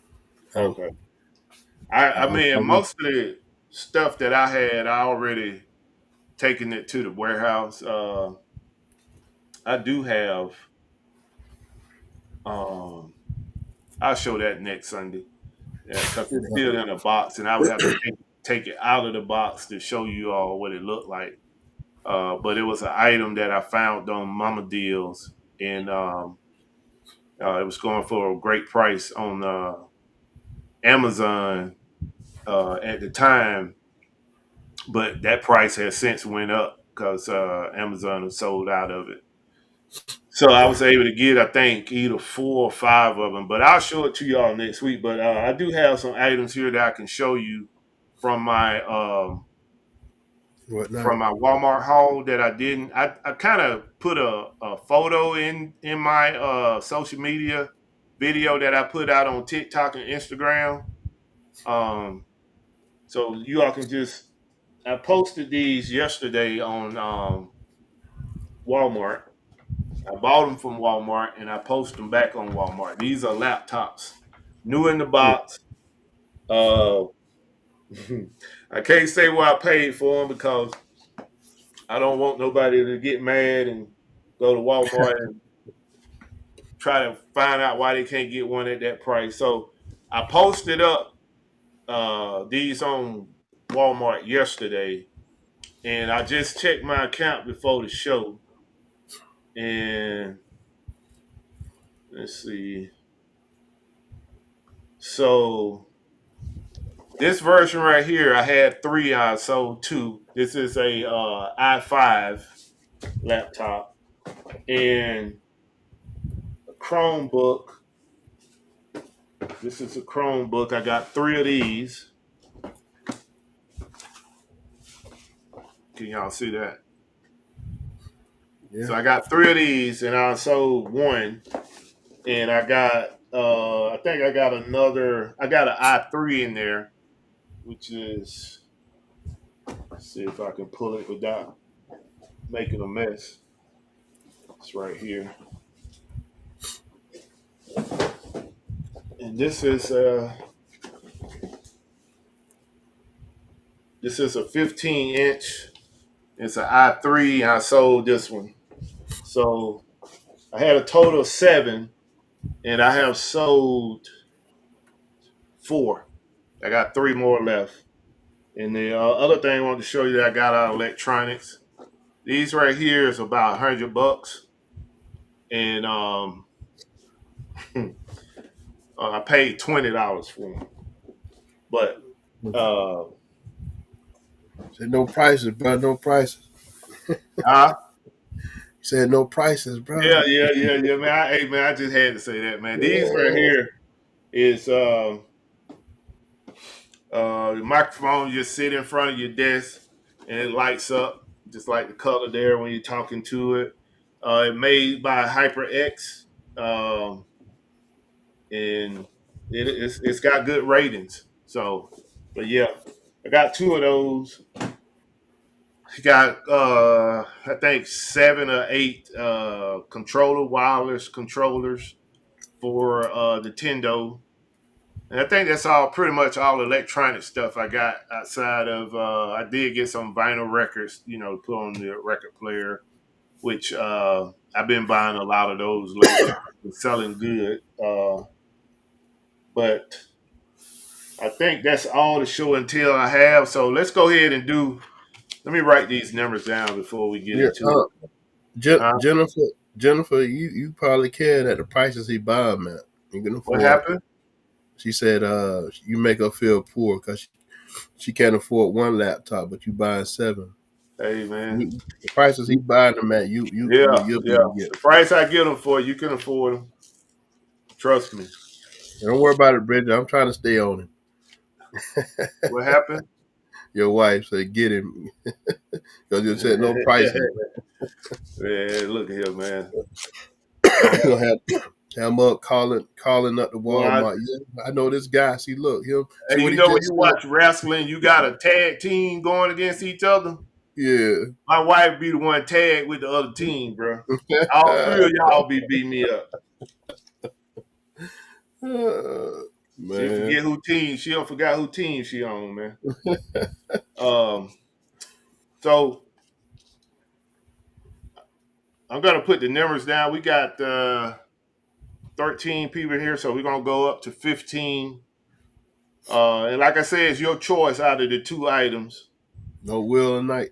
I'm, Okay. I I'm mean, coming. most of the stuff that I had, I already taken it to the warehouse. I do have. Um, I'll show that next Sunday. Yeah, because it's still in a box, and I would have to take it out of the box to show you all what it looked like. But it was an item that I found on Mama Deals, and it was going for a great price on Amazon at the time. But that price has since went up because Amazon has sold out of it. So I was able to get, I think, either 4 or 5 of them. But I'll show it to y'all next week. But I do have some items here that I can show you from my Whatnot. Walmart haul that I didn't. I kind of put a photo in my social media video that I put out on TikTok and Instagram. Um, so you all can just. I posted these yesterday on Walmart. I bought them from Walmart and I post them back on Walmart. These are laptops, new in the Mm. box. Uh, I can't say what I paid for them because I don't want nobody to get mad and go to Walmart and try to find out why they can't get one at that price. So I posted up these on Walmart yesterday, and I just checked my account before the show, and let's see. So this version right here, I had 3. I sold 2. This is a i5 laptop and a Chromebook. This is a Chromebook. I got 3 of these. Can y'all see that? Yeah. So I got 3 of these, and I sold 1. And I got, I think I got another. I got an i3 in there, which is. Let's see if I can pull it without making a mess. It's right here. And this is a 15-inch. It's an i3. I sold this one. So I had a total of 7, and I have sold 4. I got 3 more left. And the other thing I wanted to show you that I got out of electronics. These right here is about $100, and I paid $20 for them. But Said no prices, bro. No prices. uh, Said no prices, bro. yeah, man. Hey, man, I just had to say that, man. These right here is the microphone just sit in front of your desk and it lights up just like the color there when you're talking to it. It made by HyperX, and it's got good ratings. So, but yeah, I got 2 of those. Got I think 7 or 8 wireless controllers for Nintendo. And I think that's all pretty much all electronic stuff I got outside of I did get some vinyl records, to put on the record player, which I've been buying a lot of those lately. Been selling good. But I think that's all the show and tell I have. So let's go ahead and do. Let me write these numbers down before we get Yeah, into it. Jennifer, you probably care at the prices he buy them at. You can What afford. happened? She said, you make her feel poor because she can't afford one laptop, but you buying 7. Hey man. The prices he buying them at, Yeah, you'll be yeah. able to get. The price I get them for, you can afford them. Trust me. Don't worry about it, Bridget. I'm trying to stay on him. What happened? Your wife said, get him because you said no prices. Man, look here, man. He'll have him up calling up the Well, Walmart. Yeah, I know this guy. See, look, see hey, what you he know when just you said. watch wrestling, you got a tag team going against each other. Yeah. My wife be the one tag with the other team, bro. All three of y'all be beating me up. She Man. forget who team. She don't forget who team she on, man. Um, so I'm gonna put the numbers down. We got 13 people here, so we're gonna go up to 15. And like I said, it's your choice out of the 2 items. No will tonight.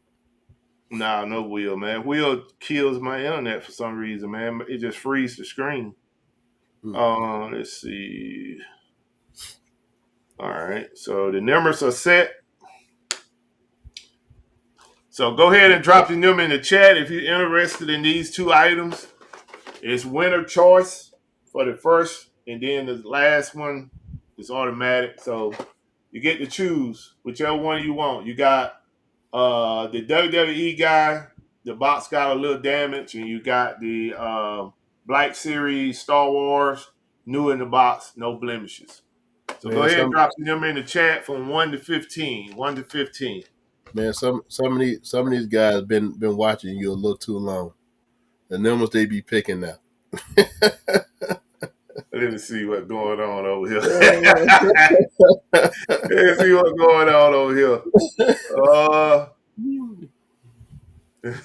Nah, no wheel, man. Wheel kills my internet for some reason, man. It just freezes the screen. Let's see. All right, so the numbers are set. So go ahead and drop your number in the chat if you're interested in these 2 items. It's winner choice for the first, and then the last one is automatic. So you get to choose whichever one you want. You got the WWE guy. The box got a little damage, and you got the Black Series Star Wars new in the box, no blemishes. So go Man, ahead and drop your number in the chat from 1 to 15. 1 to 15. some of these guys been watching you a little too long. The numbers they be picking now. Let me see what's going on over here. Let's see what's going on over here.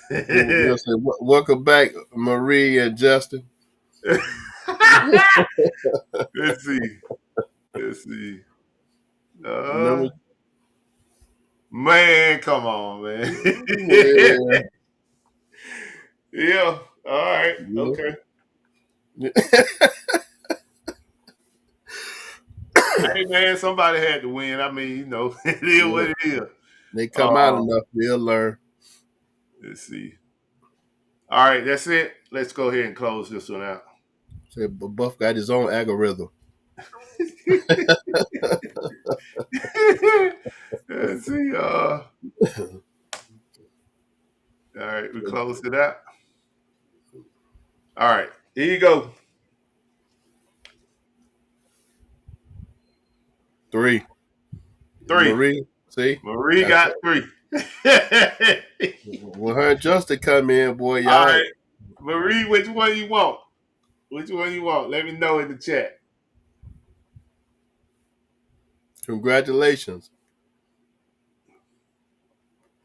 They'll say, welcome back, Marie and Justin. Let's see. Let's see. Numbers, Man, come on, man. yeah. Yeah. All right. Yeah. Okay. Hey, man, somebody had to win. I mean, it is Yeah. what it is. They come out Uh, enough, they'll learn. let's see. All right, that's it. Let's go ahead and close this one out. Say, but Buff got his own algorithm. Let's see. All right, we closed it out. All right, here you go. 3. 3. Marie, see? Marie That's got 3. when her and Justin come in, boy, All y'all. right, Marie, which one you want? Which one you want? Let me know in the chat. Congratulations.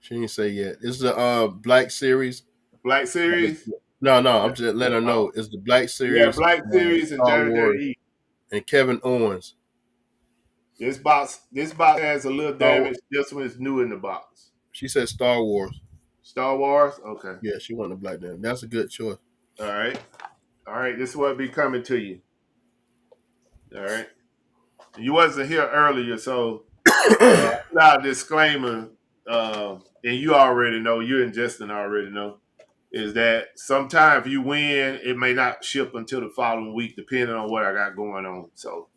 She didn't say yet. It's the Black Series. Black Series? No, I'm just letting her know. It's the Black Yeah, Series, Black Series and Star Wars, WWE. and Kevin Owens. This box has a little Star Wars. damage. This one is new in the box. She said Star Wars. Star Wars? Okay. Yeah, she wanted the black damage. That's a good choice. All right. All right. This is what be coming to you. All right. You wasn't here earlier, so now disclaimer, and you already know, you and Justin already know, is that sometimes if you win, it may not ship until the following week, depending on what I got going on. So,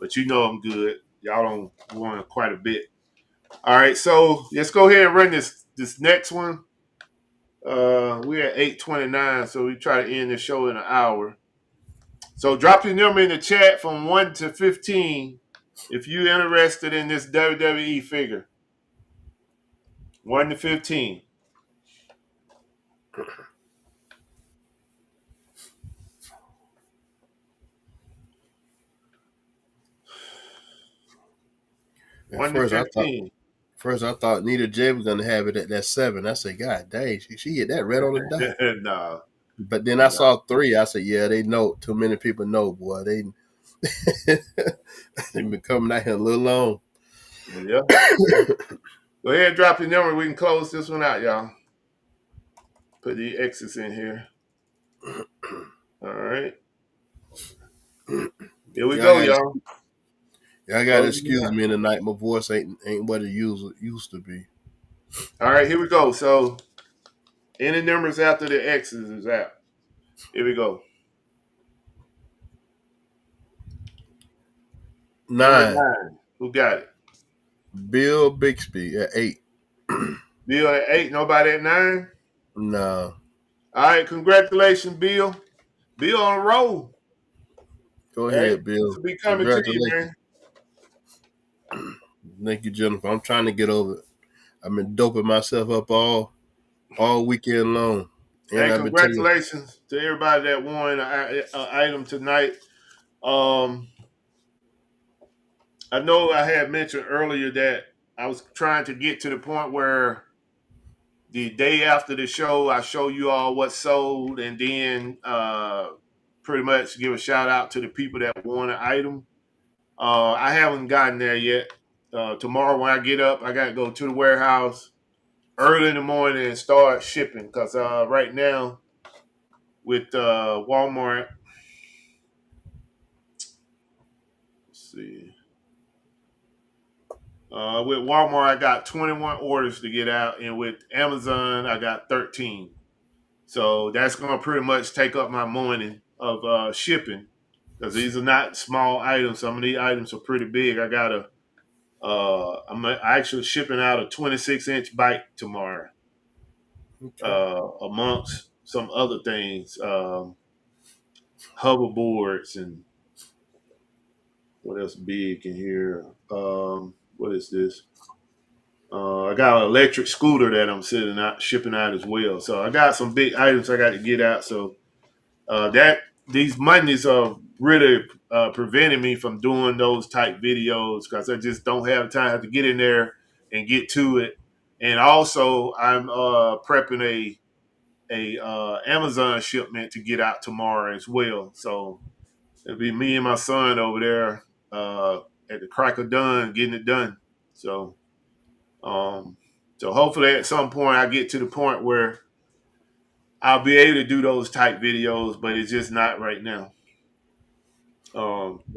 but you know I'm good. Y'all don't want quite a bit. All right, so let's go ahead and run this next one. We're at 8:29, so we try to end the show in an hour. So drop your number in the chat from 1 to 15 if you're interested in this WWE figure. 1 to 15. At 1 to 15. first I thought Nita J was gonna have it at that 7. I said, God dang, she hit that red on the dot. No. But then I saw 3. I said, yeah, they know. Too many people know, boy. They've been coming out here a little long. Yeah. Go ahead and drop your number. We can close this one out, y'all. Put the X's in here. All right. Here we Y'all go, got y'all. y'all got to Closing it excuse out. me tonight. My voice ain't what it used to be. All right, here we go. So any numbers after the X's is out. Here we go. Number 9. 9. Who got it? Bill Bixby at 8. Bill at 8. Nobody at 9. No. All right, congratulations, Bill. Bill on the roll. Go All right, ahead, this Bill. will be coming to you, Congratulations. man. Thank you, Jennifer. I'm trying to get over it. I've been doping myself up all weekend long, and Hey, I've been taking. congratulations to everybody that won an item tonight. Um, I know I had mentioned earlier that I was trying to get to the point where the day after the show, I show you all what sold, and then pretty much give a shout out to the people that won an item. I haven't gotten there yet. Tomorrow when I get up, I got to go to the warehouse early in the morning and start shipping because right now with Walmart, let's see. With Walmart, I got 21 orders to get out, and with Amazon, I got 13. So that's going to pretty much take up my morning of shipping because these are not small items. Some of these items are pretty big. I'm actually shipping out a 26-inch bike tomorrow, Okay. amongst some other things, hoverboards and what else big in here. What is this? I got an electric scooter that I'm shipping out as well. So I got some big items I got to get out. So that these Mondays are really preventing me from doing those type videos because I just don't have time. I have to get in there and get to it. And also, I'm prepping a Amazon shipment to get out tomorrow as well. So it'll be me and my son over there at the crack of dawn getting it done. So um, so hopefully at some point I get to the point where I'll be able to do those type videos, but it's just not right now.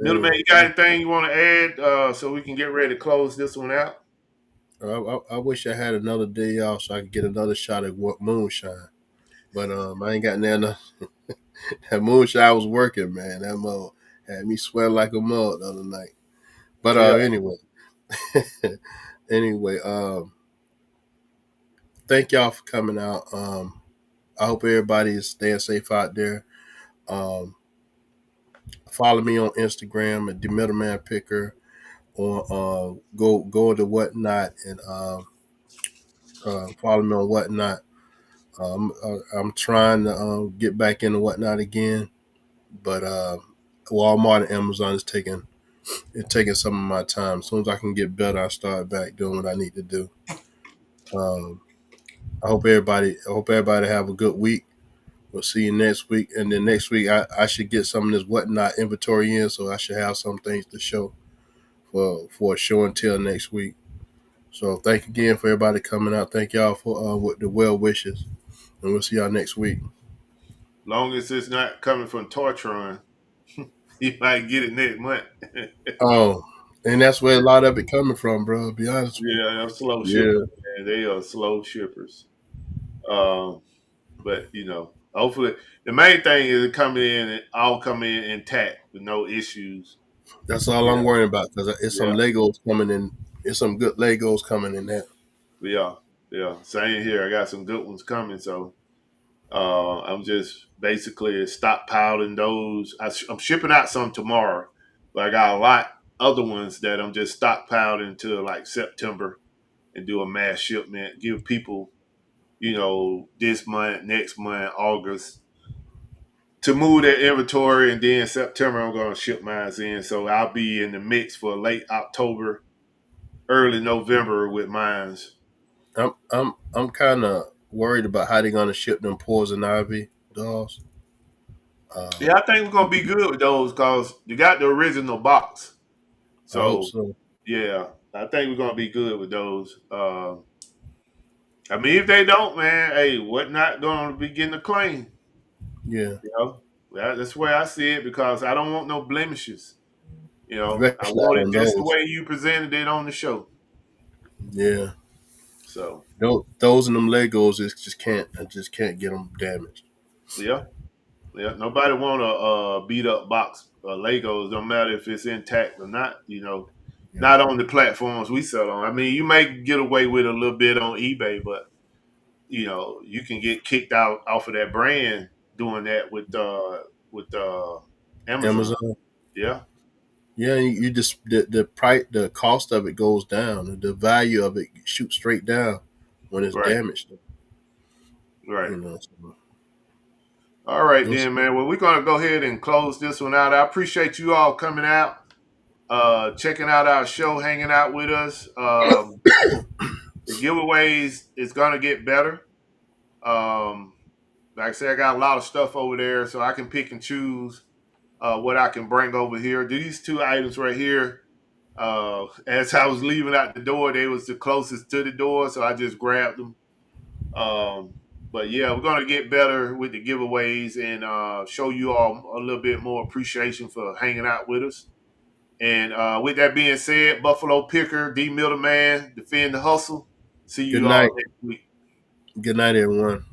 Middleman, Man, you got anything you want to add so we can get ready to close this one out? I wish I had another day off so I could get another shot at moonshine. But I ain't got nothing. That moonshine was working, man. That mug had me sweating like a mug the other night. But Yeah, anyway, anyway, thank y'all for coming out. I hope everybody is staying safe out there. Um, follow me on Instagram at the Middleman Picker, or go to Whatnot and follow me on Whatnot. I'm trying to get back into Whatnot again, but Walmart and Amazon is taking some of my time. As soon as I can get better, I start back doing what I need to do. Um, I hope everybody have a good week. We'll see you next week, and then next week I should get some of this Whatnot inventory in, so I should have some things to show for a show and tell next week. So thank you again for everybody coming out. Thank y'all for with the well wishes, and we'll see y'all next week. long as it's not coming from Tortron, you might get it next month. Oh, and that's where a lot of it coming from, bro. To be honest with Yeah, they're slow you. shippers, man. They are slow shippers. Um, but hopefully the main thing is all coming in intact with no issues. That's all I'm Yeah, worrying about because it's some yeah, Legos coming in. It's some good Legos coming in there. yeah, yeah. Same here. I got some good ones coming, so I'm just basically stockpiling those. I'm shipping out some tomorrow, but I got a lot other ones that I'm just stockpiling until like September and do a mass shipment. Give people, this month, next month, August to move their inventory, and then September I'm going to ship mine in. So I'll be in the mix for late October, early November with mines. I'm kind of worried about how they're gonna ship them poison ivy dolls. Yeah, I think we're gonna be good with those because you got the original box. I hope So so. yeah, I think we're gonna be good with those. I mean, if they don't, man, hey, what not gonna be getting a claim? Yeah, You know, that's the way I see it because I don't want no blemishes. You know, I especially want out it on just the those. way you presented it on the show. Yeah, So those and them Legos is just can't. I just can't get them damaged. yeah, yeah. Nobody want a beat up box Legos. Don't matter if it's intact or not. You know, Yeah, not on the platforms we sell on. I mean, you may get away with a little bit on eBay, but you know, you can get kicked out off of that brand doing that with Amazon. Amazon. Yeah, Yeah, you just the price, the cost of it goes down. The value of it shoots straight down when it's right, damaged. right. You know. So All right those, then, man. Well, we're gonna go ahead and close this one out. I appreciate you all coming out, checking out our show, hanging out with us. The giveaways is gonna get better. Um, like I said, I got a lot of stuff over there, so I can pick and choose what I can bring over here. These two items right here. As I was leaving out the door, they was the closest to the door, so I just grabbed them. But yeah, we're gonna get better with the giveaways and show you all a little bit more appreciation for hanging out with us. And with that being said, Buffalo Picker, D Middleman, defend the hustle. See good you all night. next week. Good night, everyone.